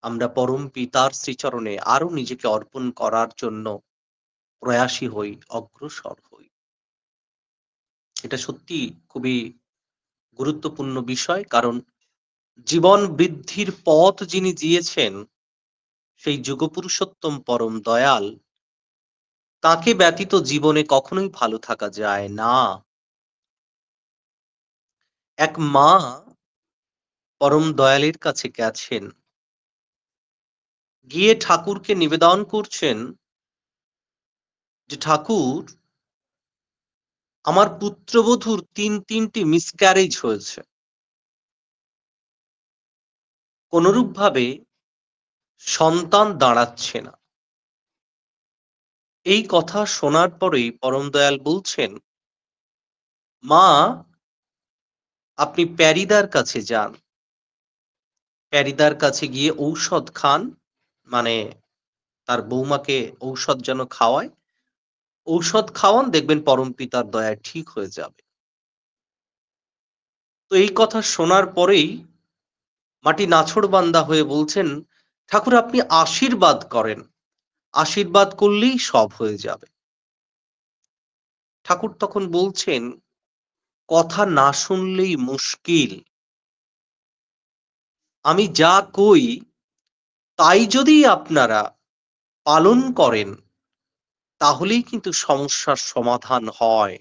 আমরা পরম পিতার শ্রীচরণে আরো নিজেকে অর্পণ করার জন্য প্রয়াসী হই, অগ্রসর হই। এটা সত্যি খুবই গুরুত্বপূর্ণ বিষয়। কারণ জীবন বৃদ্ধির পথ যিনি দিয়েছেন, সেই যুগপুরুষোত্তম পরম দয়াল, তাকে ব্যতীত জীবনে কখনোই ভালো থাকা যায় না। এক মা পরম দয়ালের কাছে গেছেন। গিয়ে ঠাকুরকে নিবেদন করছেন যে, "ঠাকুর, আমার পুত্রবধূর ৩টি মিসক্যারেজ হয়েছে। কোনরূপভাবে সন্তান দাঁড়াচ্ছে না।" এই কথা শোনার পরেই পরম দয়াল বলছেন, "মা, আপনি প্যারিদার কাছে যান। প্যারিদার কাছে গিয়ে ঔষধ খান। মানে তার বৌমাকে ঔষধ যেন খাওয়ায়। ঔষধ খাওয়ান, দেখবেন পরম পিতার দয়ায় ঠিক হয়ে যাবে।" তো এই কথা শোনার পরেই মাটি নাছোড়বান্দা হয়ে বলছেন, "ঠাকুর, আপনি আশীর্বাদ করেন। আশীর্বাদ করলেই সব হয়ে যাবে।" ঠাকুর তখন বলছেন, "কথা না শুনলেই মুশকিল। আমি যা কই তাই যদি আপনারা পালন করেন, তাহলেই কিন্তু সমস্যার সমাধান হয়।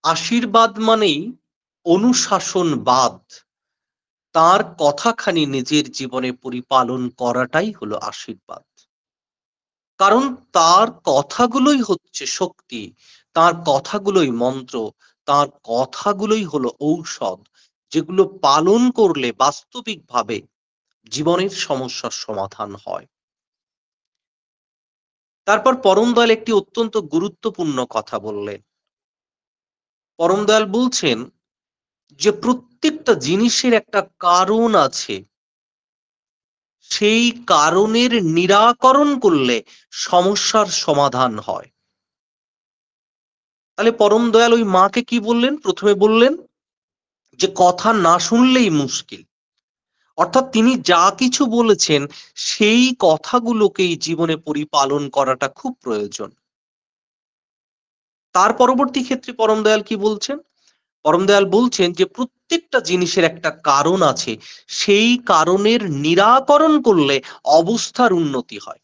আশীর্বাদ মানেই অনুশাসনবাদ। তার কথাখানি নিজের জীবনে পরিপালন করাটাই হলো আশীর্বাদ। কারণ তার কথাগুলোই হচ্ছে শক্তি, তার কথাগুলোই মন্ত্র, তার কথাগুলোই হলো ঔষধ, যেগুলো পালন করলে বাস্তবিকভাবে জীবনের সমস্যার সমাধান হয়।" তারপর পরম দয়াল একটি অত্যন্ত গুরুত্বপূর্ণ কথা বললেন। পরম দয়াল বলছেন যে, প্রত্যেকটা জিনিসের একটা কারণ আছে। সেই কারণের নিরাকরণ করলে সমস্যার সমাধান হয়। তাহলে পরম দয়াল ওই মাকে কি বললেন? প্রথমে বললেন যে, কথা না শুনলেই মুশকিল। অর্থাৎ তিনি যা কিছু বলেছেন সেই কথাগুলোকেই জীবনে পরিপালন করাটা খুব প্রয়োজন। তার পরবর্তী ক্ষেত্রে পরম দয়াল কি বলছেন? পরম দয়াল বলছেন যে, প্রত্যেকটা জিনিসের একটা কারণ আছে। সেই কারণের নিরাকরণ করলে অবস্থার উন্নতি হয়।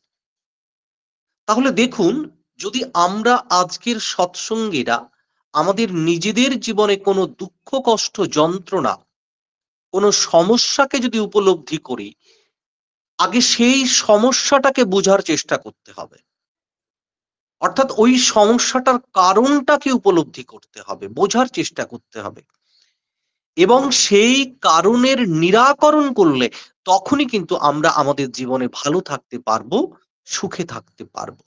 তাহলে দেখুন, যদি আমরা আজকের সৎসঙ্গীরা আমাদের নিজেদের জীবনে কোনো দুঃখ, কষ্ট, যন্ত্রণা, কোনো সমস্যাকে যদি উপলব্ধি করি, আগে সেই সমস্যাটাকে বোঝার চেষ্টা করতে হবে। অর্থাৎ ওই সমস্যাটার কারণটাকে উপলব্ধি করতে হবে, বোঝার চেষ্টা করতে হবে। এবং সেই কারণের নিরাকরণ করলে তখনই কিন্তু আমরা আমাদের জীবনে ভালো থাকতে পারবো, সুখে থাকতে পারবো।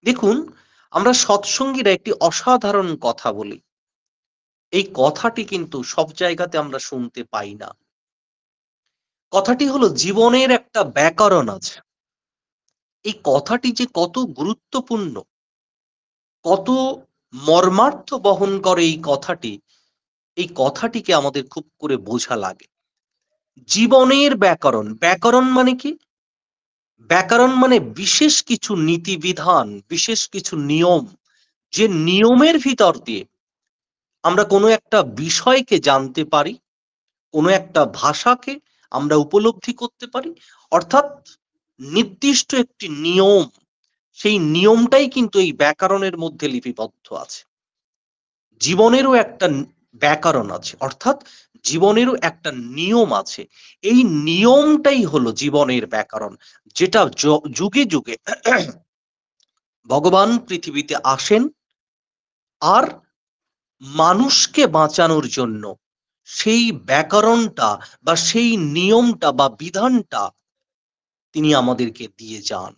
দেখুন, আমরা সৎসঙ্গীরা একটি অসাধারণ কথা বলি। এই কথাটি কিন্তু সব জায়গাতে আমরা শুনতে পাই না। কথাটি হলো, জীবনের একটা ব্যাকরণ আছে। এই কথাটি যে কত গুরুত্বপূর্ণ, কত মর্মার্থ বহন করে এই কথাটি, এই কথাটিকে আমাদের খুব করে বোঝা লাগে। জীবনের ব্যাকরণ, ব্যাকরণ মানে কি? ব্যাকরণ মানে বিশেষ কিছু নীতিবিধান, বিশেষ কিছু নিয়ম, যে নিয়মের ভিতর দিয়ে আমরা কোনো একটা বিষয়কে জানতে পারি, কোনো একটা ভাষাকে আমরা উপলব্ধি করতে পারি। অর্থাৎ নির্দিষ্ট একটি নিয়ম, সেই নিয়মটাই কিন্তু এই ব্যাকরণের মধ্যে লিপিবদ্ধ আছে। জীবনেরও একটা ব্যাকরণ আছে। অর্থাৎ জীবনেরও একটা নিয়ম আছে। এই নিয়মটাই হলো জীবনের ব্যাকরণ। যেটা যুগে, যুগে ভগবান পৃথিবীতে আসেন আর মানুষকে বাঁচানোর জন্য সেই ব্যাকরণটা বা সেই নিয়মটা বা বিধানটা তিনি আমাদেরকে দিয়ে যান।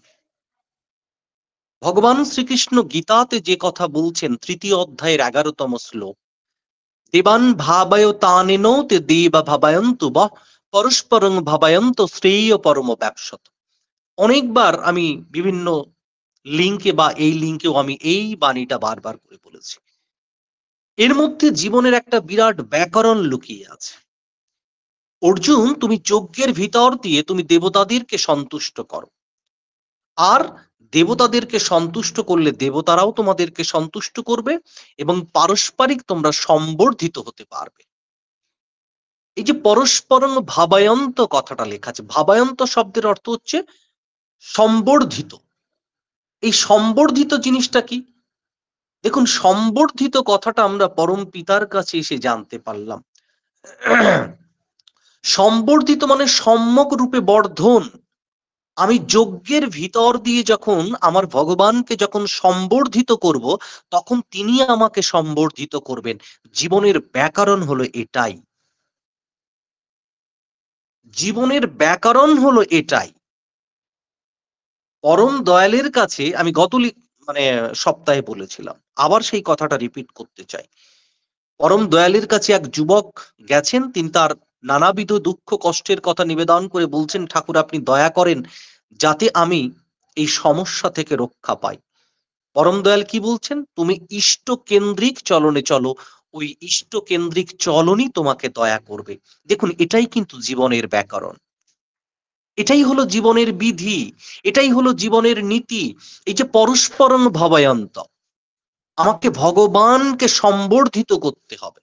ভগবান শ্রীকৃষ্ণ গীতাতে যে কথা বলছেন ৩য় অধ্যায়ের ১১তম শ্লোক, "দেবান ভাবয়তানেন তে দেবা ভাবয়ন্তু বঃ পরস্পরং ভাবয়ন্ত শ্রেয় পরম ব্যবসত।" অনেকবার আমি বিভিন্ন লিঙ্কে বা এই লিঙ্কেও আমি এই বাণীটা বারবার করে বলেছি। এর মধ্যে জীবনের একটা বিরাট ব্যাকরণ লুকিয়ে আছে। অর্জুন, তুমি যজ্ঞের ভিতর দিয়ে তুমি দেবতাদেরকে সন্তুষ্ট করো, আর দেবতাদেরকে সন্তুষ্ট করলে দেবতারাও তোমাদেরকে সন্তুষ্ট করবে এবং পারস্পরিক তোমরা সম্বর্ধিত হতে পারবে। এই যে পরস্পরং ভাবায়ন্ত কথাটা লেখা আছে, ভাবায়ন্ত শব্দের অর্থ হচ্ছে সম্বর্ধিত। এই সম্বর্ধিত জিনিসটা কি? দেখুন, সম্বর্ধিত কথাটা আমরা পরম পিতার কাছে এসে জানতে পারলাম। সম্বর্ধিত মানে সম্যক রূপে বর্ধন। আমি যজ্ঞের ভিতর দিয়ে যখন আমার ভগবানকে যখন সম্বর্ধিত করব, তখন তিনি আমাকে সম্বর্ধিত করবেন। জীবনের ব্যাকরণ হলো এটাই। জীবনের ব্যাকরণ হলো এটাই। পরম দয়ালের কাছে আমি মানে সপ্তাহে বলেছিলাম, আবার সেই কথাটা রিপিট করতে চাই। পরম দয়ালের কাছে এক যুবক গেছেন, তিনি তার নানাবিধ দুঃখ কষ্টের কথা নিবেদন করে বলছেন, ঠাকুর আপনি দয়া করেন যাতে আমি এই সমস্যা থেকে রক্ষা পাই। পরম দয়াল কি বলছেন? তুমি ইষ্ট কেন্দ্রিক চলনে চলো, ওই ইষ্ট কেন্দ্রিক চলনই তোমাকে দয়া করবে। দেখুন, এটাই কিন্তু জীবনের ব্যাকরণ, এটাই হলো জীবনের বিধি, এটাই হলো জীবনের নীতি। এই যে পরস্পরং ভবায়ন্ত, আমাকে ভগবানকে সম্বর্ধিত করতে হবে,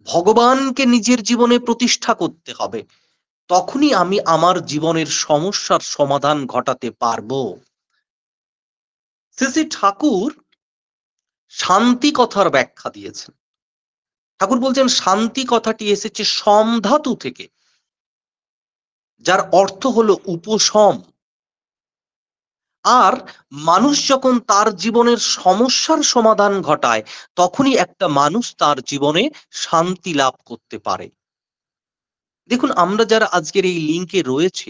ভগবানকে নিজের জীবনে প্রতিষ্ঠা করতে হবে, তখনই আমি আমার জীবনের সমস্যার সমাধান ঘটাতে পারবো। শ্রী শ্রী ঠাকুর শান্তি কথার ব্যাখ্যা দিয়েছেন। ঠাকুর বলছেন শান্তি কথাটি এসেছে সম ধাতু থেকে, যার অর্থ হলো উপশম। আর মানুষ যখন তার জীবনের সমস্যার সমাধান ঘটায়, তখনই একটা মানুষ তার জীবনে শান্তি লাভ করতে পারে। দেখুন, আমরা যারা আজকের এই লিঙ্কে রয়েছে,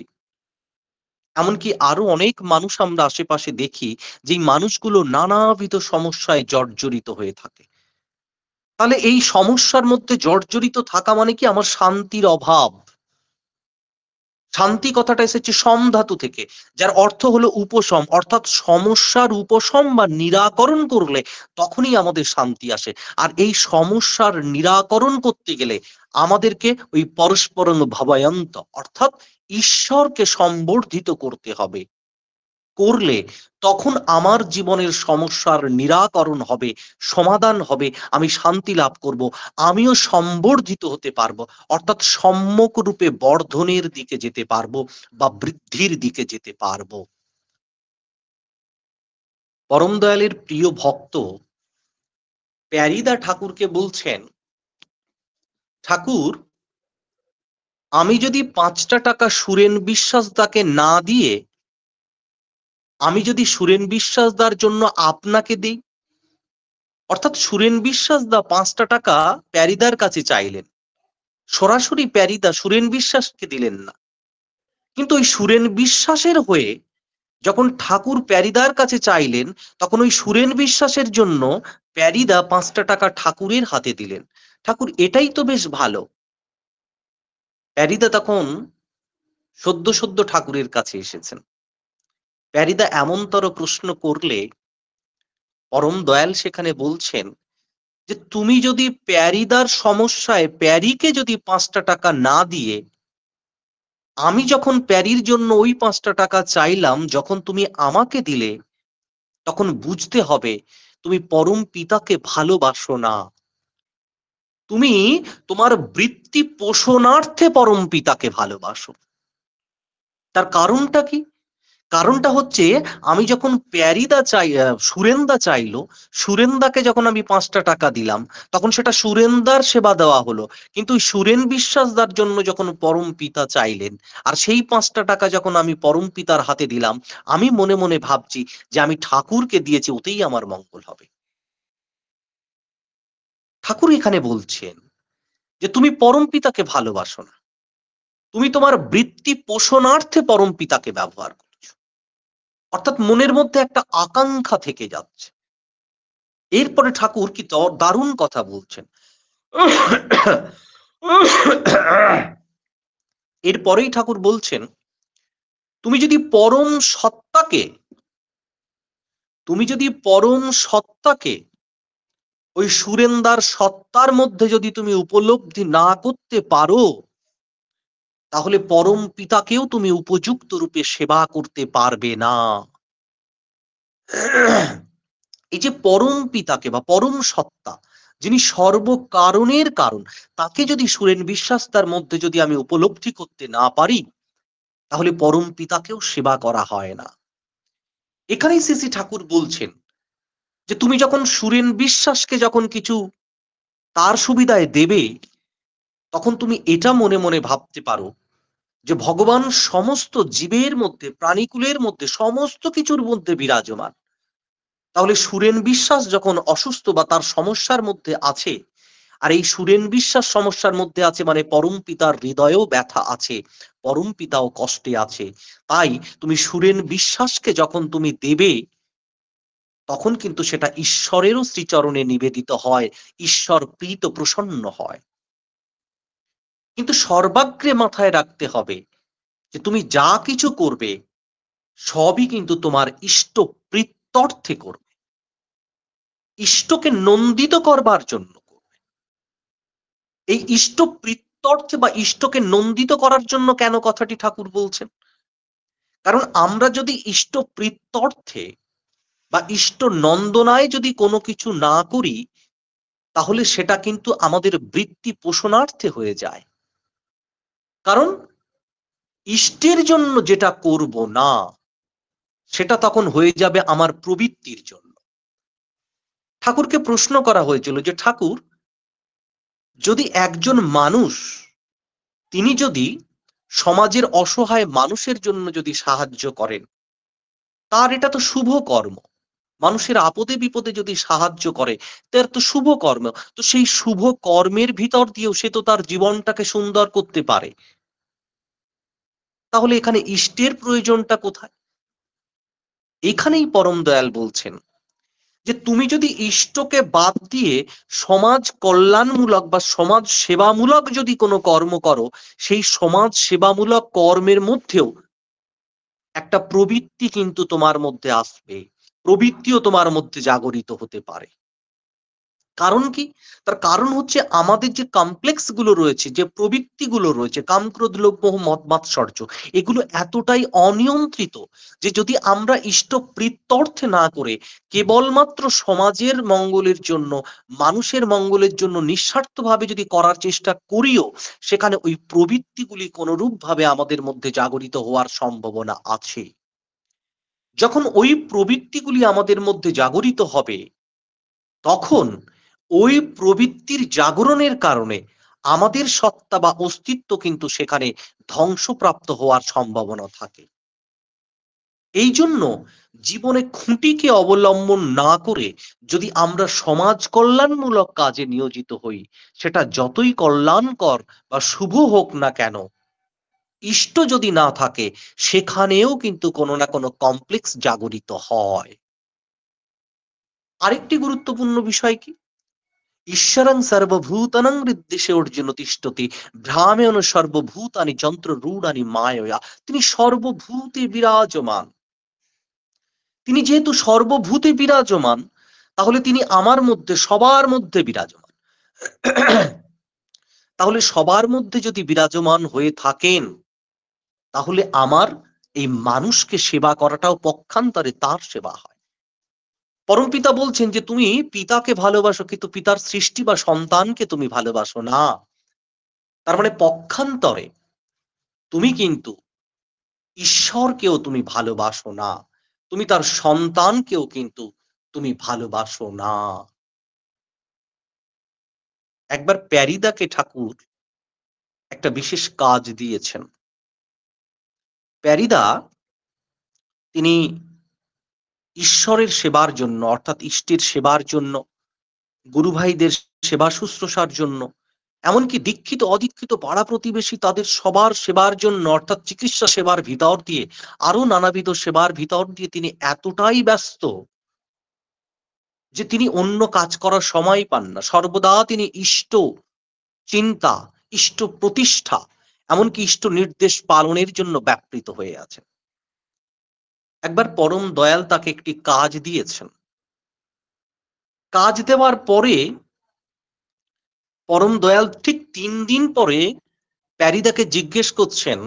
এমনকি আরো অনেক মানুষ আমরা আশেপাশে দেখি, যে মানুষগুলো নানাবিধ সমস্যায় জর্জরিত হয়ে থাকে। তাহলে এই সমস্যার মধ্যে জর্জরিত থাকা মানে কি? আমার শান্তির অভাব। শান্তি কথাটা এসেছে সম ধাতু থেকে, যার অর্থ হলো উপশম, অর্থাৎ সমস্যার উপশম বা নিরাকরণ করলে তখনই আমাদের শান্তি আসে। আর এই সমস্যার নিরাকরণ করতে গেলে আমাদেরকে ওই পরস্পরং ভাবায়ন্ত, অর্থাৎ ঈশ্বরকে সম্বর্ধিত করতে হবে। করলে তখন আমার জীবনের সমস্যার নিরাকরণ হবে, সমাধান হবে, আমি শান্তি লাভ করব, আমিও সম্বর্ধিত হতে পারবো, অর্থাৎ সম্যক রূপে বর্ধনের দিকে যেতে পারবো বা বৃদ্ধির দিকে যেতে পারবো। পরম দয়ালের প্রিয় ভক্ত প্যারিদা ঠাকুরকে বলছেন, ঠাকুর আমি যদি ৫টা টাকা সুরেন বিশ্বাস দাকে না দিয়ে, আমি যদি সুরেন বিশ্বাস দার জন্য আপনাকে দিই, অর্থাৎ সুরেন বিশ্বাস দা ৫টা টাকা প্যারিদার কাছে চাইলেন, সরাসরি প্যারিদা সুরেন বিশ্বাসকে দিলেন না, কিন্তু ওই সুরেন বিশ্বাসের হয়ে যখন ঠাকুর প্যারিদার কাছে চাইলেন, তখন ওই সুরেন বিশ্বাসের জন্য প্যারিদা ৫টা টাকা ঠাকুরের হাতে দিলেন। ঠাকুর এটাই তো বেশ ভালো। প্যারিদা তখন সদ্য সদ্য ঠাকুরের কাছে এসেছেন। প্যারিদা এমনতর প্রশ্ন করলে পরম দয়াল সেখানে বলছেন যে, তুমি যদি প্যারিদার সমস্যায় প্যারিকে যদি ৫টা টাকা না দিয়ে, আমি যখন প্যারির জন্য ওই ৫টা টাকা চাইলাম, যখন তুমি আমাকে দিলে, তখন বুঝতে হবে তুমি পরম পিতাকে ভালোবাসো না, তুমি তোমার বৃত্তি পোষণার্থে পরম পিতাকে ভালোবাসো। তার কারণটা কি? কারণটা হচ্ছে, আমি যখন প্যারিদা চাই সুরেন্দা চাইলো, সুরেন্দাকে যখন আমি ৫টা টাকা দিলাম, তখন সেটা সুরেন্দার সেবা দেওয়া হলো। কিন্তু ওই সুরেন বিশ্বাসদার জন্য যখন পরম পিতা চাইলেন, আর সেই ৫টা টাকা যখন আমি পরম পিতার হাতে দিলাম, আমি মনে মনে ভাবছি যে আমি ঠাকুরকে দিয়েছি, ওতেই আমার মঙ্গল হবে। ঠাকুর এখানে বলছেন যে তুমি পরম পিতাকে ভালোবাসো না, তুমি তোমার বৃত্তি পোষণার্থে পরম পিতাকে ব্যবহার করছো, অর্থাৎ মনের মধ্যে একটা আকাঙ্ক্ষা থেকে যাচ্ছে। এরপরে ঠাকুর কি দারুণ কথা বলছেন। এরপরেই ঠাকুর বলছেন, তুমি যদি পরম সত্তাকে, তুমি যদি পরম সত্তাকে ওই সুরেন্দার সত্তার মধ্যে যদি তুমি উপলব্ধি না করতে পারো, তাহলে পরম পিতাকেও তুমি উপযুক্ত রূপে সেবা করতে পারবে না। এই যে পরম পিতাকে বা পরম সত্তা, যিনি সর্বকারণের কারণ, তাকে যদি সুরেন বিশ্বাস তার মধ্যে যদি আমি উপলব্ধি করতে না পারি, তাহলে পরম পিতাকেও সেবা করা হয় না। এখানেই শ্রী শ্রী ঠাকুর বলছেন যে তুমি যখন সুরেন বিশ্বাসকে যখন কিছু তার সুবিধায় দেবে, তখন তুমি এটা মনে মনে ভাবতে পারো যে ভগবান সমস্ত জীবের মধ্যে, প্রাণীকুলের মধ্যে, সমস্ত কিছুর মধ্যে বিরাজমান। তাহলে সুরেন বিশ্বাস যখন অসুস্থ বা তার সমস্যার মধ্যে আছে, আর এই সুরেন বিশ্বাস সমস্যার মধ্যে আছে মানে পরম পিতার হৃদয়েও ব্যথা আছে, পরম পিতাও কষ্টে আছে। তাই তুমি সুরেন বিশ্বাসকে যখন তুমি দেবে, তখন কিন্তু সেটা ঈশ্বরেরও শ্রীচরণে নিবেদিত হয়, ঈশ্বর প্রীত প্রসন্ন হয়। কিন্তু সর্বাগ্রে মাথায় রাখতে হবে যে তুমি যা কিছু করবে, সবই কিন্তু তোমার ইষ্ট প্রীত্যর্থে করবে, ইষ্টকে নন্দিত করবার জন্য করবে। এই ইষ্ট প্রীত্যর্থে বা ইষ্টকে নন্দিত করার জন্য কেন কথাটি ঠাকুর বলছেন? কারণ আমরা যদি ইষ্ট প্রীত্যর্থে বা ইষ্ট নন্দনায় যদি কোনো কিছু না করি, তাহলে সেটা কিন্তু আমাদের বৃত্তি পোষণার্থে হয়ে যায়। কারণ ইষ্টের জন্য যেটা করব না, সেটা তখন হয়ে যাবে আমার প্রবৃত্তির জন্য। ঠাকুরকে প্রশ্ন করা হয়েছিল যে ঠাকুর, যদি একজন মানুষ, তিনি যদি সমাজের অসহায় মানুষের জন্য যদি সাহায্য করেন, তার এটা তো শুভ কর্ম। মানুষের আপদে বিপদে যদি সাহায্য করে, তার তো শুভ কর্ম। তো সেই শুভ কর্মের ভিতর দিয়েও সে তো তার জীবনটাকে সুন্দর করতে পারে। তাহলে এখানে ইষ্টের প্রয়োজনটা কোথায়? এখানেই পরম দয়াল বলছেন যে তুমি যদি ইষ্টকে বাদ দিয়ে সমাজ কল্যাণমূলক বা সমাজ সেবামূলক যদি কোনো কর্ম করো, সেই সমাজ সেবামূলক কর্মের মধ্যেও একটা প্রবৃত্তি কিন্তু তোমার মধ্যে আসবে, প্রবৃত্তিও তোমার মধ্যে জাগরিত হতে পারে। কারণ কি? তার কারণ হচ্ছে আমাদের যে কমপ্লেক্স গুলো রয়েছে, যে প্রবৃত্তি গুলো রয়েছে, কাম ক্রোধ লোভ মোহ মদ মাৎসর্য, এগুলো এতটাই অনিয়ন্ত্রিত যে যদি আমরা ইষ্ট প্রীত্যর্থে না করে কেবলমাত্র সমাজের মঙ্গলের জন্য, মানুষের মঙ্গলের জন্য নিঃস্বার্থভাবে যদি করার চেষ্টা করিও, সেখানে ওই প্রবৃত্তিগুলি কোনরূপ ভাবে আমাদের মধ্যে জাগরিত হওয়ার সম্ভাবনা আছে। যখন ওই প্রবৃত্তিগুলি আমাদের মধ্যে জাগরিত হবে, তখন ওই প্রবৃত্তির জাগরণের কারণে আমাদের সত্তা বা অস্তিত্ব কিন্তু সেখানে ধ্বংসপ্রাপ্ত হওয়ার সম্ভাবনা থাকে। এই জন্য জীবনে খুঁটিকে অবলম্বন না করে যদি আমরা সমাজ কল্যাণমূলক কাজে নিয়োজিত হই, সেটা যতই কল্যাণকর বা শুভ হোক না কেন, ইষ্ট যদি না থাকে, সেখানেও কিন্তু কোনো না কোনো কমপ্লেক্স জাগরিত হয়। আরেকটি গুরুত্বপূর্ণ বিষয় কি? ঈশ্বরং সর্বভূতানাং হৃদ্দেশে অর্জুন তিষ্ঠতি ভ্রামেণ সর্বভূতানি যন্ত্র রূঢ়ানি মায়য়া। তিনি সর্বভূতে বিরাজমান। তিনি যেহেতু সর্বভূতে বিরাজমান, তাহলে তিনি আমার মধ্যে, সবার মধ্যে বিরাজমান। তাহলে সবার মধ্যে যদি বিরাজমান হয়ে থাকেন, তাহলে আমার এই মানুষকে সেবা করাটাও পক্ষান্তরে তার সেবা হয়। পরমপিতা বলছেন যে তুমি পিতাকে ভালোবাসো, কিন্তু পিতার সৃষ্টি বা সন্তানকে তুমি ভালোবাসো না। তার মানে পক্ষান্তরে তুমি কিন্তু ঈশ্বরকেও তুমি ভালোবাসো না, তুমি তার সন্তানকেও কিন্তু তুমি ভালোবাসো না। একবার প্যারিদাকে ঠাকুর একটা বিশেষ কাজ দিয়েছেন। প্যারিদা, তিনি ঈশ্বরের সেবার জন্য, অর্থাৎ ইষ্টের সেবার জন্য, গুরু ভাইদের সেবা শুশ্রূষার জন্য, এমনকি দীক্ষিত অদীক্ষিত পাড়া প্রতিবেশী তাদের সবার সেবার জন্য, অর্থাৎ চিকিৎসা সেবার ভিতর দিয়ে, আরো নানাবিধ সেবার ভিতর দিয়ে তিনি এতটাই ব্যস্ত যে তিনি অন্য কাজ করার সময় পান না। সর্বদা তিনি ইষ্ট চিন্তা, ইষ্ট প্রতিষ্ঠা, এমনকি ইষ্ট নির্দেশ পালনের জন্য ব্যাপৃত হয়ে আছেন। একবার পরম দয়াল তাকে একটি কাজ দিয়েছেন। কাজ দেওয়ার পরে পরম দয়াল ঠিক ৩ দিন পরে প্যারিদাকে জিজ্ঞেস করছেন,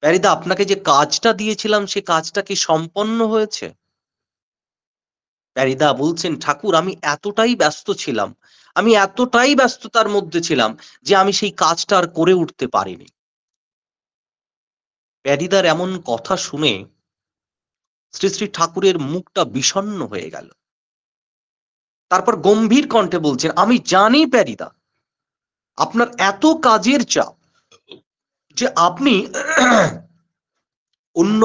প্যারিদা আপনাকে যে কাজটা দিয়েছিলাম সে কাজটা কি সম্পন্ন হয়েছে? প্যারিদা বলছেন, ঠাকুর আমি এতটাই ব্যস্ত ছিলাম, আমি এতটাই ব্যস্ততার মধ্যে ছিলাম যে আমি সেই কাজটা আর করে উঠতে পারিনি। প্যারিদার এমন কথা শুনে শ্রী শ্রী ঠাকুরের মুখটা বিষণ্ণ হয়ে গেল। তারপর গম্ভীর কণ্ঠে বলছেন, আমি জানি প্যারিদা আপনার এত কাজের চাপ যে আপনি অন্য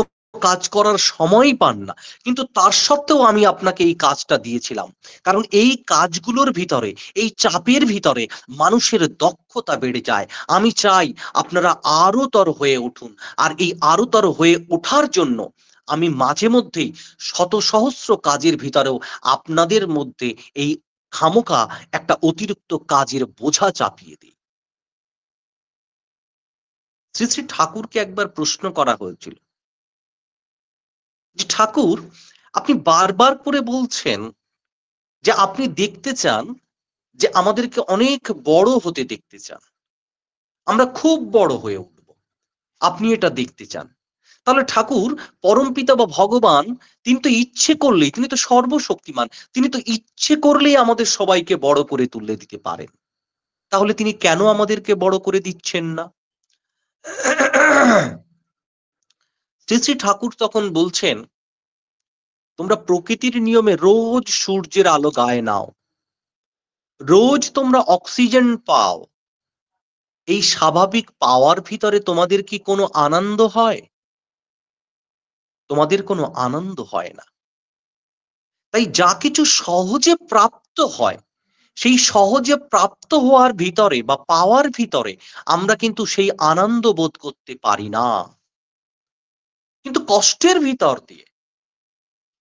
কাজ করার সময়ই পান না। কিন্তু তার সত্ত্বেও আমি আপনাকে এই কাজটা দিয়েছিলাম। কারণ এই কাজগুলোর ভিতরে, এই চাপের ভিতরে মানুষের দক্ষতা বেড়ে যায়। আমি চাই আপনারা আরোতর হয়ে উঠুন। আর এই আরোতর হয়ে ওঠার জন্য আমি মাঝে মধ্যেই শত সহস্র কাজের ভিতরেও আপনাদের মধ্যে এই খামোখা একটা অতিরিক্ত কাজের বোঝা চাপিয়ে দিই। শ্রী শ্রী ঠাকুরকে একবার প্রশ্ন করা হয়েছিল যে, ঠাকুর আপনি বারবার করে বলছেন যে আপনি দেখতে চান যে আমাদেরকে অনেক বড় হতে দেখতে চান। আমরা খুব বড় হয়ে উঠব। আপনি এটা দেখতে চান। তাহলে ঠাকুর পরমপিতা বা ভগবান তিনি তো ইচ্ছে করলেই, তিনি তো সর্বশক্তিমান। তিনি তো ইচ্ছে করলেই আমাদের সবাইকে বড় করে তুলে দিতে পারেন। তাহলে তিনি কেন আমাদেরকে বড় করে দিচ্ছেন না? শ্রী শ্রী ঠাকুর তখন বলছেন, তোমরা প্রকৃতির নিয়মে রোজ সূর্যের আলো গায়ে নাও, রোজ তোমরা অক্সিজেন পাও। এই স্বাভাবিক পাওয়ার ভিতরে তোমাদের কি কোনো আনন্দ হয়? তোমাদের কোনো আনন্দ হয় না। তাই যা কিছু সহজে প্রাপ্ত হয়, সেই সহজে প্রাপ্ত হওয়ার ভিতরে বা পাওয়ার ভিতরে আমরা কিন্তু সেই আনন্দ বোধ করতে পারি না। কিন্তু কষ্টের ভিতর দিয়ে,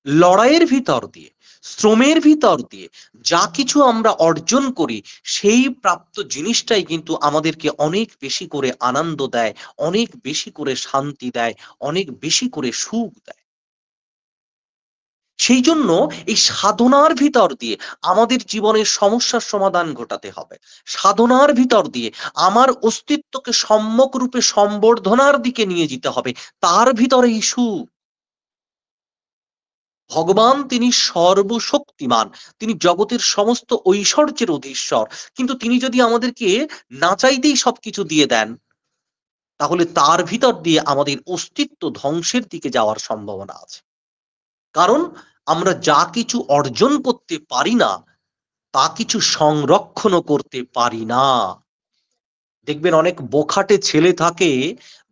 লড়াইয়ের ভিতর দিয়ে, শ্রমের ভিতর দিয়ে যা কিছু আমরা অর্জন করি, সেই প্রাপ্ত জিনিসটাই কিন্তু আমাদেরকে অনেক বেশি করে আনন্দ দেয়, অনেক বেশি করে শান্তি দেয়, অনেক বেশি করে সুখ দেয়। সেই জন্য এই সাধনার ভিতর দিয়ে আমাদের জীবনের সমস্যার সমাধান ঘটাতে হবে। সাধনার ভিতর দিয়ে আমার অস্তিত্বকে সম্যক রূপে সম্বর্ধনার দিকে নিয়ে যেতে হবে। তার ভিতরেই সুখ। ভগবান তিনি সর্বশক্তিমান। তিনি জগতের সমস্ত ঐশ্বর্যের অধীশ্বর। কিন্তু তিনি যদি আমাদেরকে না চাইতেই সবকিছু দিয়ে দেন, তাহলে তার ভিতর দিয়ে আমাদের অস্তিত্ব ধ্বংসের দিকে যাওয়ার সম্ভাবনা আছে। কারণ আমরা যা কিছু অর্জন করতে পারি না, তা কিছু সংরক্ষণও করতে পারি না। দেখবেন অনেক বোখাটে ছেলে থাকে,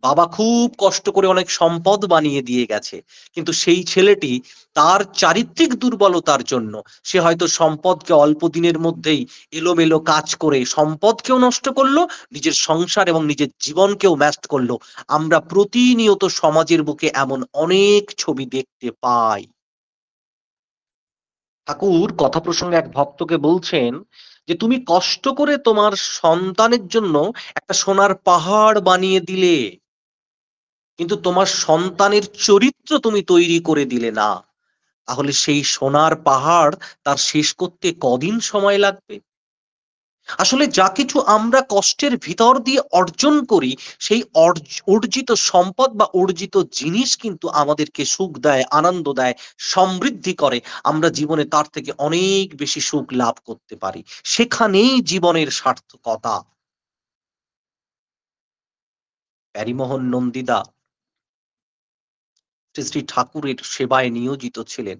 বাবা খুব কষ্ট করে অনেক সম্পদ বানিয়ে দিয়ে গেছে। কিন্তু সেই ছেলেটি তার চারিত্রিক দুর্বলতার জন্য সে হয়তো সম্পদকে অল্প দিনের মধ্যেই এলোমেলো কাজ করে সম্পদকেও নষ্ট করলো, নিজের সংসার এবং নিজের জীবনকেও নষ্ট করলো। আমরা প্রতিনিয়ত সমাজের বুকে এমন অনেক ছবি দেখতে পাই। ঠাকুর কথা প্রসঙ্গে এক ভক্তকে বলছেন যে, তুমি কষ্ট করে তোমার সন্তানের জন্য একটা সোনার পাহাড় বানিয়ে দিলে, কিন্তু তোমার সন্তানের চরিত্র তুমি তৈরি করে দিলে না। তাহলে সেই সোনার পাহাড় তার শেষ করতে কদিন সময় লাগবে? আসলে যা কিছু আমরা কষ্টের ভিতর দিয়ে অর্জন করি, সেই অর্জিত সম্পদ বা অর্জিত জিনিস কিন্তু আমাদেরকে সুখ দেয়, আনন্দ দেয়, সমৃদ্ধি করে। আমরা জীবনে তার থেকে অনেক বেশি সুখ লাভ করতে পারি। সেখানেই জীবনের সার্থকতা। প্যারীমোহন নন্দিদা শ্রী শ্রী ঠাকুরের সেবায় নিয়োজিত ছিলেন।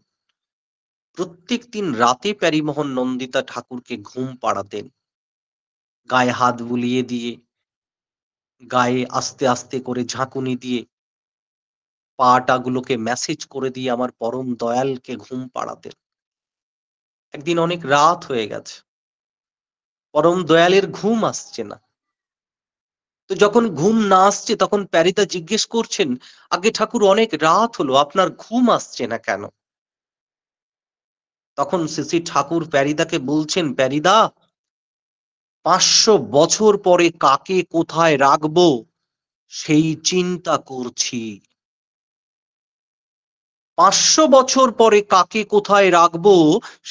প্রত্যেক দিন রাতে প্যারীমোহন নন্দিতা ঠাকুরকে ঘুম পাড়াতেন। গায়ে হাত বুলিয়ে দিয়ে, গায়ে আস্তে আস্তে করে ঝাঁকুনি দিয়ে, পাটা গুলোকে ম্যাসেজ করে দিয়ে আমার পরম দয়ালকে ঘুম পাড়াতেন। একদিন অনেক রাত হয়ে গেছে। পরম দয়ালের ঘুম আসছে না। তো যখন ঘুম না আসছে তখন প্যারিদা জিজ্ঞেস করছেন, আগে ঠাকুর অনেক রাত হলো, আপনার ঘুম আসছে না কেন? তখন শ্রী শ্রী ঠাকুর প্যারিদাকে বলছেন, প্যারিদা 500 বছর পরে কাকে কোথায় রাখবো সেই চিন্তা করছি। 500 বছর পরে কাকে কোথায় রাখবো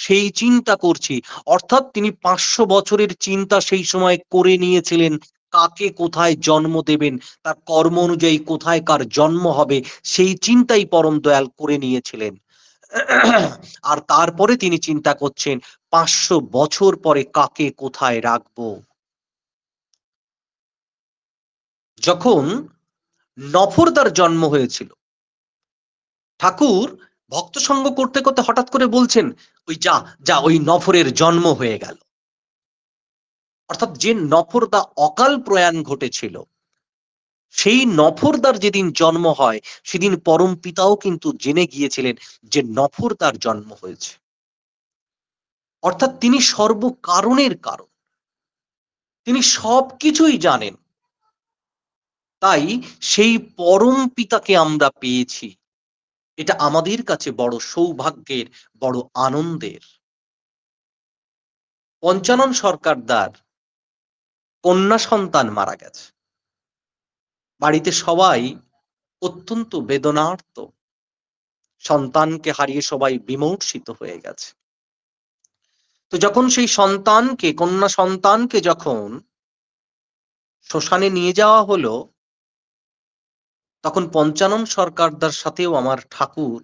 সেই চিন্তা করছি। অর্থাৎ তিনি 500 বছরের চিন্তা সেই সময় করে নিয়েছিলেন। কাকে কোথায় জন্ম দেবেন, তার কর্ম অনুযায়ী কোথায় কার জন্ম হবে, সেই চিন্তাই পরম দয়াল করে নিয়েছিলেন। আর তারপরে তিনি চিন্তা করছেন ৫০০ বছর পরে কাকে কোথায় রাখবো। যখন নফরদার জন্ম হয়েছিল, ঠাকুর ভক্ত সঙ্গ করতে করতে হঠাৎ করে বলছেন, ওই যা যা ওই নফরের জন্ম হয়ে গেল। অর্থাৎ যে নফরদা অকাল প্রয়াণ ঘটেছিল, সেই নফরদার যেদিন জন্ম হয় সেদিন পরম পিতাও কিন্তু জেনে গিয়েছিলেন যে নফরদার জন্ম হয়েছে। অর্থাৎ তিনি সর্বকারণের কারণ, তিনি সবকিছুই জানেন। তাই সেই পরম পিতাকে আমরা পেয়েছি, এটা আমাদের কাছে বড় সৌভাগ্যের, বড় আনন্দের। পঞ্চানন সরকারদার কন্যা সন্তান মারা গেছে, বাড়িতে সবাই অত্যন্ত বেদনার্ত, সন্তানকে হারিয়ে সবাই বিমর্ষিত হয়ে গেছে। তো যখন সেই সন্তানকে, কন্যা সন্তানকে যখন শ্মশানে নিয়ে যাওয়া হলো, তখন পঞ্চানন সরকারদার সাথেও আমার ঠাকুর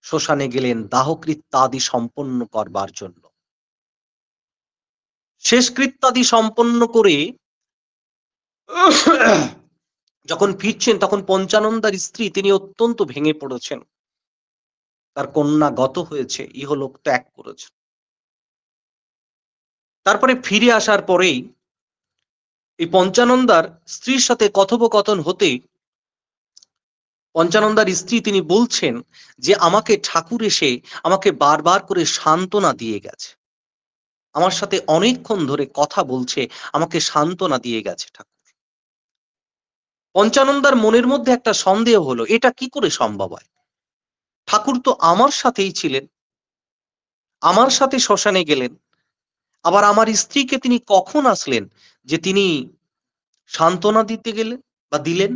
শ্মশানে গেলেন দাহকৃত্যাদি সম্পন্ন করবার জন্য। শেষকৃত্যাদি সম্পন্ন করে যখন ফিরছেন, তখন পঞ্চানন্দার স্ত্রী তিনি অত্যন্ত ভেঙে পড়েছেন। তার কন্যা গত হয়েছে, ইহলোক ত্যাগ করেছে। তারপরে ফিরে আসার পরেই এই পঞ্চানন্দার স্ত্রীর সাথে কথোপকথন হতে পঞ্চানন্দার স্ত্রী তিনি বলছেন যে আমাকে ঠাকুর এসে আমাকে বারবার করে সান্ত্বনা দিয়ে গেছে, আমার সাথে অনেকক্ষণ ধরে কথা বলছে, আমাকে সান্ত্বনা দিয়ে গেছে ঠাকুর। পঞ্চানন্দার মনের মধ্যে একটা সন্দেহ হলো, এটা কি করে সম্ভব হয়? ঠাকুর তো আমার সাথেই ছিলেন, আমার সাথে শ্মশানে গেলেন, আবার আমার স্ত্রীকে তিনি কখন আসলেন যে তিনি সান্ত্বনা দিতে গেলেন বা দিলেন?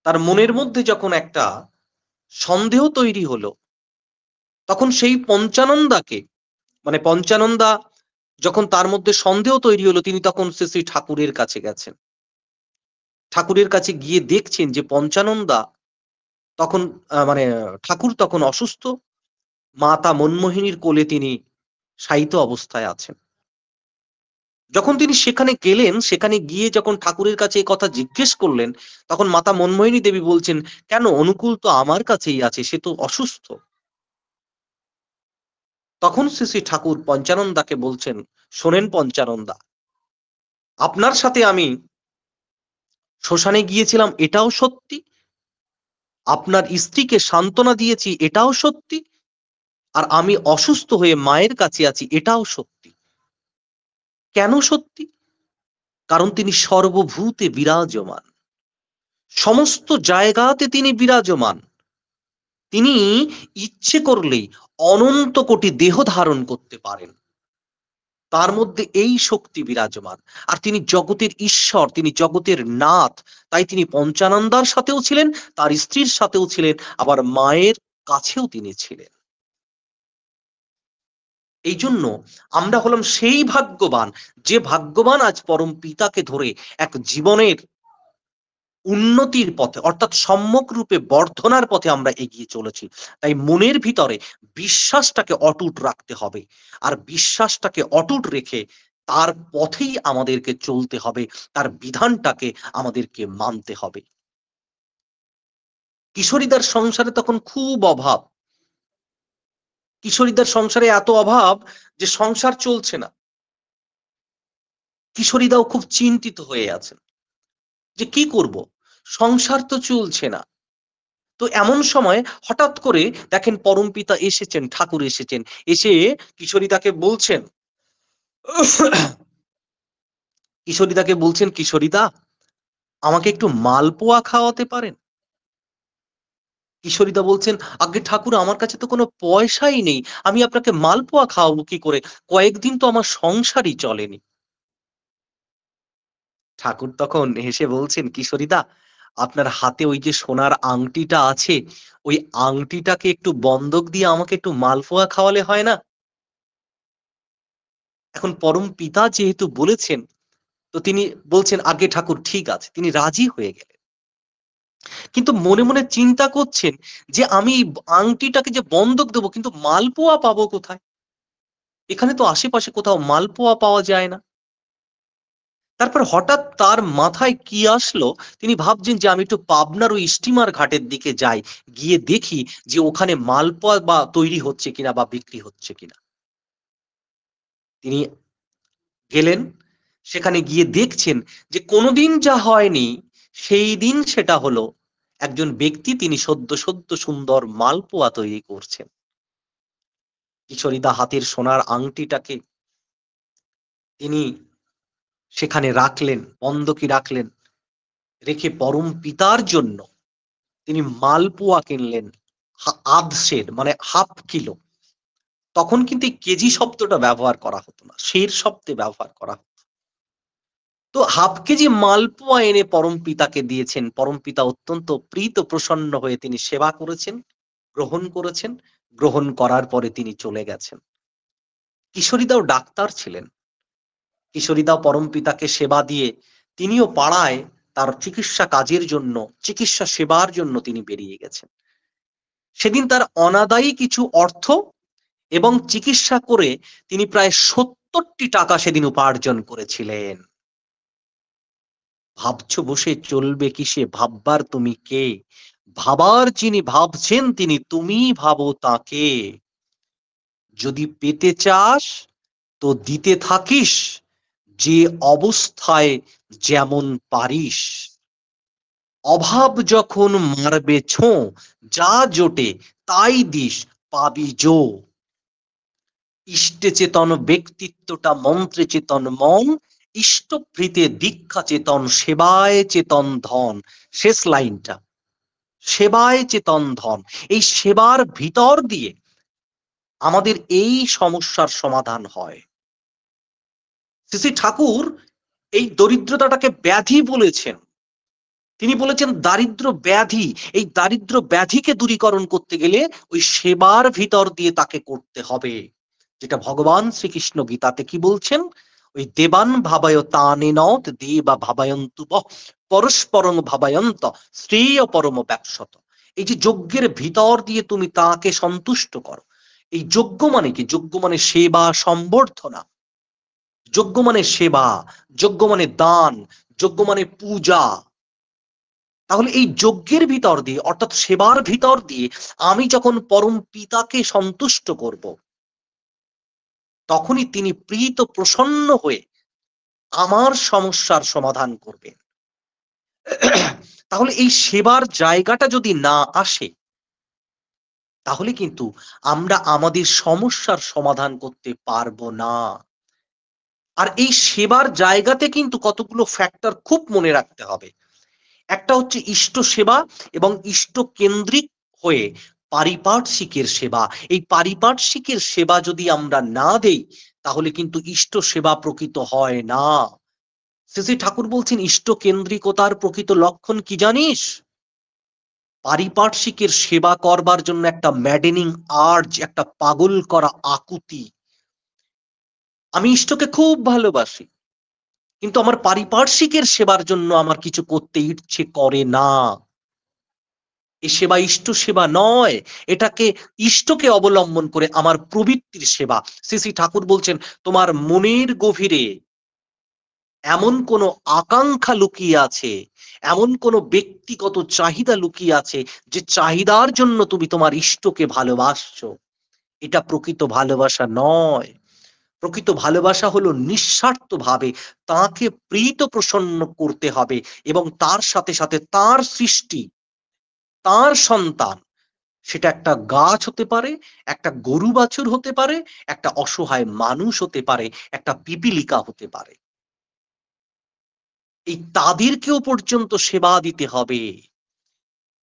তার মনের মধ্যে যখন একটা সন্দেহ তৈরি হলো, তখন সেই পঞ্চানন্দাকে, মানে পঞ্চানন্দা যখন তার মধ্যে সন্দেহ তৈরি হলো, তিনি তখন শ্রী ঠাকুরের কাছে গেছেন। ঠাকুরের কাছে গিয়ে দেখছেন যে পঞ্চানন্দা তখন মানে ঠাকুর তখন অসুস্থ, মাতা মনমোহিনীর কোলে তিনি শায়িত অবস্থায় আছেন। যখন তিনি সেখানে গেলেন, সেখানে গিয়ে যখন ঠাকুরের কাছে এই কথা জিজ্ঞেস করলেন, তখন মাতা মনমোহিনী দেবী বলছেন, কেন, অনুকূল তো আমার কাছেই আছে, সে তো অসুস্থ। তখন শ্রী ঠাকুর পঞ্চানন্দাকে বলছেন, শোনেন পঞ্চানন্দা, আপনার সাথে আমি শ্মশানে গিয়েছিলাম এটাও সত্যি, আপনার স্ত্রীকে সান্ত্বনা দিয়েছি এটাও সত্যি, আর আমি অসুস্থ হয়ে মায়ের কাছে আছি এটাও সত্যি। কেন সত্যি? কারণ তিনি সর্বভূতে বিরাজমান, সমস্ত জায়গাতে তিনি বিরাজমান। তিনি ইচ্ছে করলেই অনন্ত কোটি দেহ ধারণ করতে পারেন, তার মধ্যে এই শক্তি বিরাজমান। আর তিনি জগতের ঈশ্বর, তিনি জগতের নাথ। তাই তিনি পঞ্চানন্দার সাথেও ছিলেন, তার স্ত্রীর সাথেও ছিলেন, আবার মায়ের কাছেও তিনি ছিলেন। এই জন্য আমরা হলাম সেই ভাগ্যবান, যে ভাগ্যবান আজ পরম পিতাকে ধরে এক জীবনের উন্নতির পথে, অর্থাৎ সম্যক রূপে বর্ধনার পথে আমরা এগিয়ে চলেছি। তাই মনের ভিতরে বিশ্বাসটাকে অটুট রাখতে হবে, আর বিশ্বাসটাকে অটুট রেখে তার পথেই আমাদেরকে চলতে হবে, তার বিধানটাকে আমাদেরকে মানতে হবে। কিশোরীদার সংসারে তখন খুব অভাব, কিশোরীদার সংসারে এত অভাব যে সংসার চলছে না। কিশোরীদাও খুব চিন্তিত হয়ে আছেন যে কি করব, সংসার তো চলছে না। তো এমন সময় হঠাৎ করে দেখেন পরমপিতা এসেছেন, ঠাকুর এসেছেন, এসে কিশোরীদাকে বলছেন, কিশোরীদাকে বলছেন, কিশোরীদা আমাকে একটু মালপোয়া খাওয়াতে পারেন? কিশোরীদা বলছেন, আগে ঠাকুর আমার কাছে তো কোনো পয়সাই নেই, আমি আপনাকে মালপোয়া খাওয়াবো কি করে, কয়েকদিন তো আমার সংসারই চলেনি। ঠাকুর তখন হেসে বলছেন, কিশোরীদা আপনার হাতে ওই যে সোনার আংটিটা আছে, ওই আংটিটাকে একটু বন্ধক দিয়ে আমাকে একটু মালপোয়া খাওয়ালে হয় না? এখন পরম পিতা যেহেতু বলেছেন, তো তিনি বলছেন, আগে ঠাকুর ঠিক আছে। তিনি রাজি হয়ে গেলেন। কিন্তু মনে, মনে চিন্তা করছেন যে আমি আংটিটাকে যে বন্ধক দেব, কিন্তু মালপোয়া পাবো কোথায়? এখানে তো আশেপাশে কোথাও মালপোয়া পাওয়া যায় না। তারপর হঠাৎ তার মাথায় কি আসলো, তিনি ভাবছেন যে আমি একটু পাবনার ওই স্টিমার ঘাটের দিকে যাই। গিয়ে দেখি যে ওখানে মালপোয়া বা তৈরি হচ্ছে কিনা বা বিক্রি হচ্ছে কিনা। তিনি গেলেন। সেখানে গিয়ে দেখছেন যে কোনদিন যা হয়নি, সেই দিন সেটা হলো। একজন ব্যক্তি তিনি সদ্য, সদ্য সুন্দর মালপোয়া তৈরি করছেন। কিশোরীদা হাতের সোনার আংটিটাকে তিনি সেখানে রাখলেন, বন্ধকি রাখলেন। রেখে পরম পিতার জন্য তিনি মালপোয়া কিনলেন। আধ সের মানে হাফ কিলো। তখন কিন্তু এই কেজি শব্দটা ব্যবহার করা হতো না। সের শব্দে ব্যবহার করা হতো। তো হাফ কেজি মালপোয়া এনে পরম পিতাকে দিয়েছেন। পরম পিতা অত্যন্ত প্রীত প্রসন্ন হয়ে তিনি সেবা করেছেন, গ্রহণ করেছেন। গ্রহণ করার পরে তিনি চলে গেছেন। কিশোরীদাও ডাক্তার ছিলেন। কিশোরীদাও পরম পিতাকে সেবা দিয়ে তিনিও পাড়ায় তার চিকিৎসা কাজের জন্য, চিকিৎসা সেবার জন্য তিনি বেরিয়ে গেছেন। সেদিন তার অনাদায়ী কিছু অর্থ এবং চিকিৎসা করে তিনি প্রায় ৭০টি টাকা সেদিন উপার্জন করেছিলেন। ভাবছো বসে চলবে কিসে, ভাববার তুমি কে? ভাবার যিনি ভাবছেন তিনি, তুমি ভাবো তাকে। যদি পেতে চাস তো দিতে থাকিস, যে অবস্থায় যেমন পারিস। অভাব যখন মারবে ছোঁ, যা জোটে তাই দিস, পাবি জো। ইষ্টে চেতন ব্যক্তিত্বটা মন্ত্রে চেতন মন, ইষ্টভৃতে দীক্ষা চেতন, সেবায় চেতন ধন। শেষ লাইনটা, সেবায় চেতন ধন। এই সেবার ভিতর দিয়ে আমাদের এই সমস্যার সমাধান হয়। শ্রী শ্রী ঠাকুর এই দরিদ্রতাটাকে ব্যাধি বলেছেন। তিনি বলেছেন দারিদ্র ব্যাধি। এই দারিদ্র ব্যাধিকে দূরীকরণ করতে গেলে ওই সেবার ভিতর দিয়ে তাকে করতে হবে। যেটা ভগবান শ্রীকৃষ্ণ গীতাতে কি বলছেন, ওই দেবান ভাবায় তানেনত দেবা ভাবায়ন্তু বহ, পরস্পরং ভাবায়ন্ত শ্রেয় পরম ব্যবসত। এই যে যজ্ঞের ভিতর দিয়ে তুমি তাকে সন্তুষ্ট করো। এই যজ্ঞ মানে কি? যজ্ঞ মানে সেবা সম্বর্ধনা। যজ্ঞ মানে সেবা, যজ্ঞ মানে দান, যজ্ঞ মানে পূজা। তাহলে এই যজ্ঞের ভিতর দিয়ে, অর্থাৎ সেবার ভিতর দিয়ে আমি যখন পরম পিতাকে সন্তুষ্ট করব, তখনই তিনি প্রীত প্রসন্ন হয়ে আমার সমস্যার সমাধান করবেন। তাহলে এই সেবার জায়গাটা যদি না আসে, তাহলে কিন্তু আমরা আমাদের সমস্যার সমাধান করতে পারবো না। আর এই সেবার জায়গাতে কিন্তু কতগুলো ফ্যাক্টর খুব মনে রাখতে হবে। একটা হচ্ছে ইষ্ট সেবা এবং ইষ্ট কেন্দ্রিক হয়ে পারিপার্শ্বিকের সেবা। এই পারিপার্শ্বিকের সেবা যদি আমরা না দেই, তাহলে কিন্তু ইষ্ট সেবা প্রকৃত হয় না। শ্রী শ্রী ঠাকুর বলছেন ইষ্ট কেন্দ্রিকতার প্রকৃত লক্ষণ কি জানিস? পারিপার্শ্বিকের সেবা করবার জন্য একটা ম্যাডেনিং আর্জ, একটা পাগল করা আকুতি। আমি ইষ্টকে খুব ভালোবাসি, কিন্তু আমার পারিপার্শ্বিকের সেবার জন্য আমার কিছু করতে ইচ্ছে করে না। এ সেবা ইষ্ট সেবা নয়। এটাকে ইষ্টকে অবলম্বন করে আমার প্রবৃত্তির সেবা। শ্রী শ্রী ঠাকুর বলছেন, তোমার মনের গভীরে এমন কোন আকাঙ্ক্ষা লুকিয়ে আছে, এমন কোন ব্যক্তিগত চাহিদা লুকিয়ে আছে, যে চাহিদার জন্য তুমি তোমার ইষ্টকে ভালোবাসছো। এটা প্রকৃত ভালোবাসা নয়। প্রকৃত ভালোবাসা হলো নিঃস্বার্থভাবে তাকে প্রীত প্রসন্ন করতে হবে, এবং তার সাথে সাথে তার সৃষ্টি, তার সন্তান, সেটা একটা গাছ হতে পারে, একটা গরু বাছুর হতে পারে, একটা অসহায় মানুষ হতে পারে, একটা পিপীলিকা হতে পারে। এই তাদেরকেও পর্যন্ত সেবা দিতে হবে।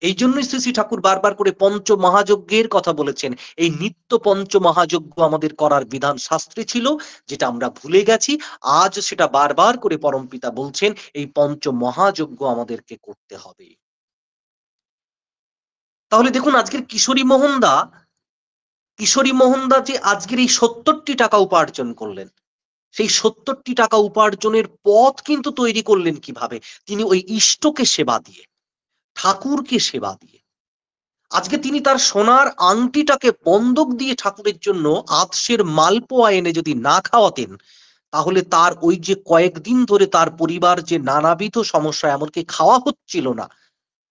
এই জন্যই শ্রী শ্রী ঠাকুর বারবার করে পঞ্চ মহাযজ্ঞের কথা বলেছেন। এই নিত্য পঞ্চ মহাযজ্ঞ আমাদের করার বিধান শাস্ত্রে ছিল, যেটা আমরা ভুলে গেছি। আজ সেটা বারবার করে পরমপিতা বলছেন, এই পঞ্চ মহাযজ্ঞ আমাদেরকে করতে হবে। তাহলে দেখুন, আজকের কিশোরী মোহনদা যে আজকের এই ৭০টি টাকা উপার্জন করলেন, সেই ৭০টি টাকা উপার্জনের পথ কিন্তু তৈরি করলেন কিভাবে? তিনি ওই ইষ্টকে সেবা দিয়ে, ঠাকুরকে সেবা দিয়ে। আজকে তিনি তার সোনার আংটিটাকে বন্ধক দিয়ে ঠাকুরের জন্য আতসের মালপোয়া এনে যদি না খাওয়াতেন, তাহলে তার ওই যে কয়েকদিন ধরে তার পরিবার যে নানাবিধ সমস্যা, এমনকি খাওয়া হচ্ছিল না,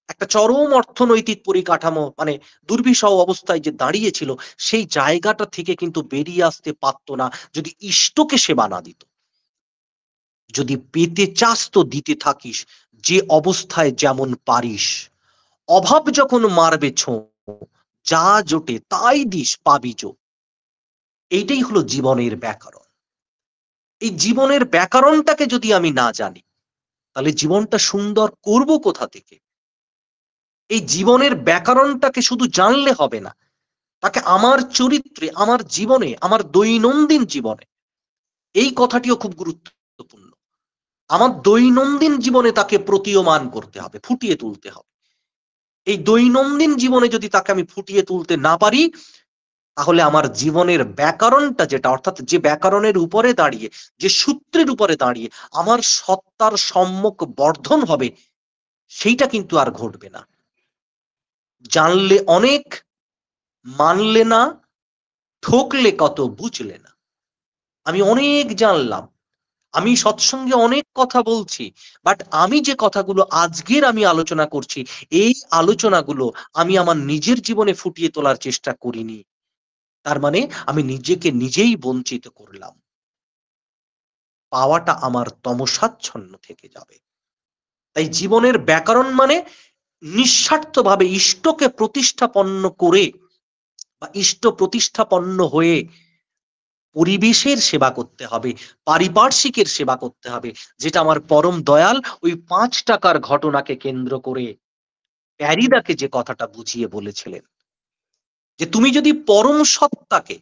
একটা চরম অর্থনৈতিক পরিকাঠামো মানে দুর্বিষহ অবস্থায় যে দাঁড়িয়েছিল, সেই জায়গাটা থেকে কিন্তু বেরিয়ে আসতে পারত না যদি ইষ্টকে সেবা না দিত। যদি পেতে চাস তো দিতে থাকিস, যে অবস্থায় যেমন পারিস। অভাব যখন মারবে ছোঁ, যা জোটে তাই দিস পাবি জো। এইটাই হলো জীবনের ব্যাকরণ। এই জীবনের ব্যাকরণটাকে যদি আমি না জানি, তাহলে জীবনটা সুন্দর করব কোথা থেকে? এই জীবনের ব্যাকরণটাকে শুধু জানলে হবে না, তাকে আমার চরিত্রে, আমার জীবনে, আমার দৈনন্দিন জীবনে, এই কথাটিও খুব গুরুত্বপূর্ণ। আমার দৈনন্দিন জীবনে তাকে প্রতীয়মান করতে হবে, ফুটিয়ে তুলতে হবে। এই দৈনন্দিন জীবনে যদি তাকে আমি ফুটিয়ে তুলতে না পারি, তাহলে আমার জীবনের ব্যাকরণটা যেটা, অর্থাৎ যে ব্যাকরণের উপরে দাঁড়িয়ে, যে সূত্রের উপরে দাঁড়িয়ে আমার সত্তার সম্যক বর্ধন হবে, সেইটা কিন্তু আর ঘটবে না। জানলে অনেক, মানলে না, ঠকলে কত বুঝলে না। আমি অনেক জানলাম, আমি সৎসঙ্গে অনেক কথা বলছি, বাট আমি যে কথাগুলো আজকের আমি আলোচনা করছি, এই আলোচনাগুলো আমি আমার নিজের জীবনে ফুটিয়ে তোলার চেষ্টা করিনি। তার মানে আমি নিজেকে নিজেই বঞ্চিত করলাম। পাওয়াটা আমার তমসাচ্ছন্ন থেকে যাবে। তাই জীবনের ব্যাকরণ মানে নিঃস্বার্থভাবে ইষ্টকে প্রতিষ্ঠাপন্ন করে বা ইষ্ট প্রতিষ্ঠাপন্ন হয়ে পরিবেশের সেবা করতে হবে, পারিপার্শ্বিকের সেবা করতে হবে, যেটা আমার পরম দয়াল ওই ৫ টাকার ঘটনাকে কেন্দ্র করে প্যারিদাকে যে কথাটা বুঝিয়ে বলেছিলেন, যে তুমি যদি পরম সত্তাকে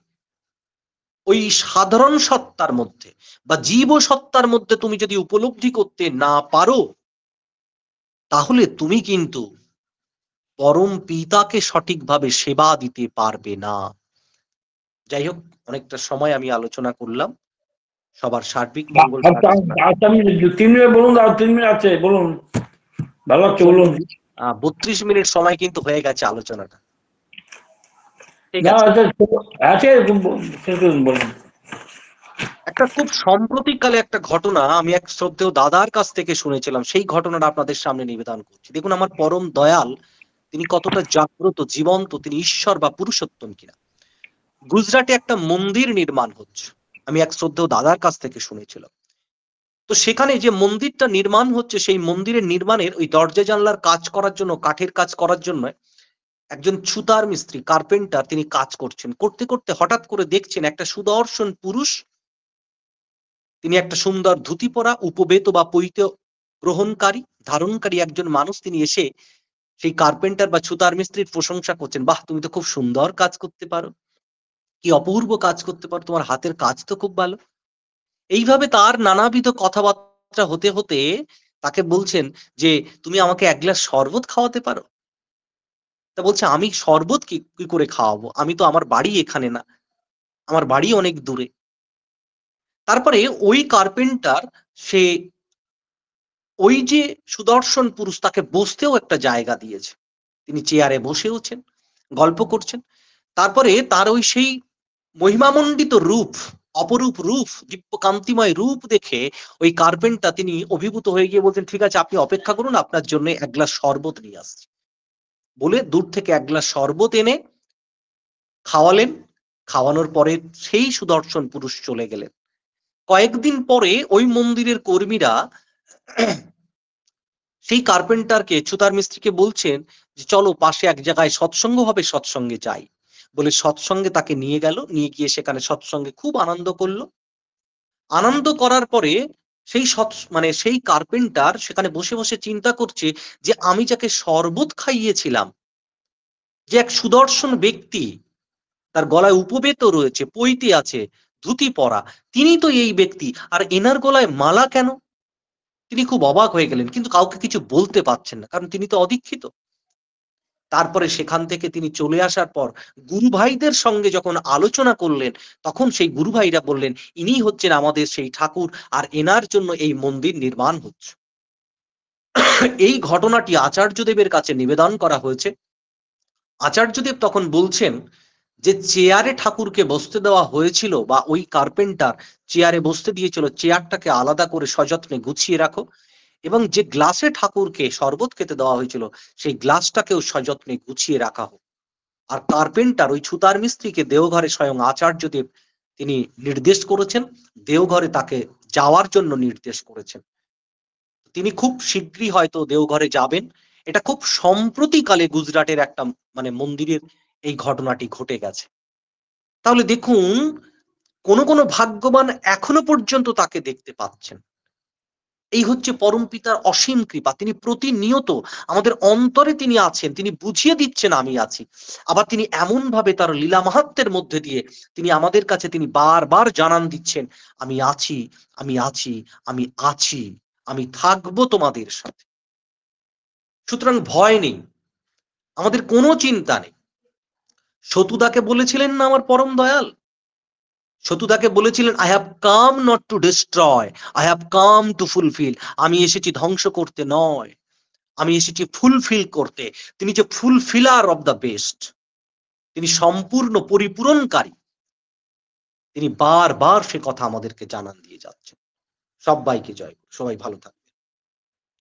ওই সাধারণ সত্তার মধ্যে বা জীব সত্তার মধ্যে তুমি যদি উপলব্ধি করতে না পারো, তাহলে তুমি কিন্তু পরম পিতাকে সঠিকভাবে সেবা দিতে পারবে না। যাই হোক, অনেকটা সময় আমি আলোচনা করলাম। সবার সার্বিক মঙ্গল প্রার্থনা। 3 মিনিট বলুন, আর 3 মিনিট আছে, বলুন, ভালো লাগছে, বলুন। 32 মিনিট সময় কিন্তু হয়ে গেছে আলোচনাটা। ঠিক না, আছে। আছে, বলুন। একটা খুব সম্প্রতিকালে একটা ঘটনা আমি এক শ্রদ্ধেয় দাদার কাছ থেকে শুনেছিলাম, সেই ঘটনাটা আপনাদের সামনে নিবেদন করছি। দেখুন আমার পরম দয়াল তিনি কতটা জাগ্রত, জীবন্ত, তিনি ঈশ্বর বা পুরুষোত্তম কিনা। গুজরাটে একটা মন্দির নির্মাণ হচ্ছে, আমি এক শ্রদ্ধেয় দাদার কাছ থেকে শুনেছিলাম। তো সেখানে যে মন্দিরটা নির্মাণ হচ্ছে, সেই মন্দিরের নির্মাণের ওই দরজা জানলার কাজ করার জন্য, কাঠের কাজ করার জন্য একজন ছুতার মিস্ত্রি, কার্পেন্টার, তিনি কাজ করছেন। করতে করতে হঠাৎ করে দেখছেন একটা সুদর্শন পুরুষ, তিনি একটা সুন্দর ধুতি পরা, উপবেত বা পৈতে গ্রহণকারী, ধারণকারী একজন মানুষ, তিনি এসে সেই কার্পেন্টার বা ছুতার মিস্ত্রির প্রশংসা করছেন। বাহ, তুমি তো খুব সুন্দর কাজ করতে পারো, কি অপূর্ব কাজ করতে পারো, তোমার হাতের কাজ তো খুব ভালো। এইভাবে তার নানাবিধ কথাবার্তা হতে হতে তাকে বলছেন যে তুমি আমাকে এক গ্লাস শরবত খাওয়াতে পারো। তা বলছে আমি শরবত কি কি করে খাওয়াবো, আমি তো, আমার বাড়ি এখানে না, আমার বাড়ি অনেক দূরে। তারপরে ওই কার্পেন্টার সে ওই যে সুদর্শন পুরুষ তাকে বসতেও একটা জায়গা দিয়েছে, তিনি চেয়ারে বসেওছেন, গল্প করছেন। তারপরে তার ওই সেই মহিমামণ্ডিত রূপ, অপরূপ রূপ, দিব্য কান্তিময় রূপ দেখে ওই কার্পেন্টার তিনি অভিভূত হয়ে গিয়ে বলছেন, ঠিক আছে আপনি অপেক্ষা করুন, আপনার জন্য এক গ্লাস শরবত নিয়ে আসছি। বলে দূর থেকে এক গ্লাস শরবত এনে খাওয়ালেন। খাওয়ানোর পরে সেই সুদর্শন পুরুষ চলে গেলেন। কয়েকদিন পরে ওই মন্দিরের কর্মীরা সেই কার্পেন্টারকে, ছুতার মিস্ত্রিকে বলছেন যে চলো পাশে এক জায়গায় সৎসঙ্গ হবে, সৎসঙ্গে যাই। বলে সৎসঙ্গে তাকে নিয়ে গেল, নিয়ে গিয়ে সেখানে সৎসঙ্গে খুব আনন্দ করলো। আনন্দ করার পরে সেই মানে সেই কার্পেন্টার সেখানে বসে বসে চিন্তা করছে যে আমি যাকে শরবত খাইয়েছিলাম, যে এক সুদর্শন ব্যক্তি, তার গলায় উপবেত রয়েছে, পৈতে আছে, ধুতি পরা, তিনি তো এই ব্যক্তি, আর এনার গলায় মালা কেন? তিনি খুব অবাক হয়ে গেলেন, কিন্তু কাউকে কিছু বলতে পারছেন না, কারণ তিনি তো অদীক্ষিত। তারপরে সেখান থেকে তিনি চলে আসার পর গুরু ভাইদের সঙ্গে যখন আলোচনা করলেন, তখন সেই গুরু ভাইরা বললেন, ইনি হচ্ছেন আমাদের সেই ঠাকুর, আর এনার জন্য এই মন্দির নির্মাণ হচ্ছে। এই ঘটনাটি আচার্যদেবের কাছে নিবেদন করা হয়েছে। আচার্যদেব তখন বলছেন যে চেয়ারে ঠাকুরকে বসতে দেওয়া হয়েছিল, বা ওই কার্পেন্টার চেয়ারে বসতে দিয়েছিল, চেয়ারটাকে আলাদা করে সযত্নে গুছিয়ে রাখো, এবং যে গ্লাসে ঠাকুরকে শরবত খেতে দেওয়া হয়েছিল সেই গ্লাসটাকেও সযত্নে গুছিয়ে রাখা হোক। আর কার্পেন্টার ওই ছুতার মিস্ত্রিকে দেওঘরে স্বয়ং আচার্যদেব তিনি নির্দেশ করেছেন, দেওঘরে তাকে যাওয়ার জন্য নির্দেশ করেছেন। তিনি খুব শীঘ্রই হয়তো দেওঘরে যাবেন। এটা খুব সম্প্রতিকালে গুজরাটের একটা মন্দিরের এই ঘটনাটি ঘটে গেছে। তাহলে দেখুন, কোন ভাগ্যবান এখনো পর্যন্ত তাকে দেখতে পাচ্ছেন। এই হচ্ছে পরমপিতার অসীম কৃপা। তিনি প্রতিনিয়ত আমাদের অন্তরে তিনি আছেন, তিনি বুঝিয়ে দিচ্ছেন আমি আছি। আবার তিনি এমন ভাবে তার লীলা মাহাত্ম্যের মধ্যে দিয়ে তিনি আমাদের কাছে তিনি বারবার জানান দিচ্ছেন, আমি আছি, আমি আছি, আমি আছি, আমি থাকবো তোমাদের সাথে। সুতরাং ভয় নেই, আমাদের কোনো চিন্তা নেই। সতুদাকে বলেছিলেন না আমার পরম দয়াল, সতুদাকে বলেছিলেন, I have come not to destroy, I have come to fulfil. আমি এসেছি ধ্বংস করতে নয়, আমি এসেছি ফুলফিল করতে। তিনি যে ফুলফিলার অব দ্য বেস্ট, তিনি সম্পূর্ণ পরিপূরণকারী। তিনি বারবার সে কথা আমাদেরকে জানান দিয়ে যাচ্ছেন। সবাইকে জয়, সবাই ভালো থাকুন।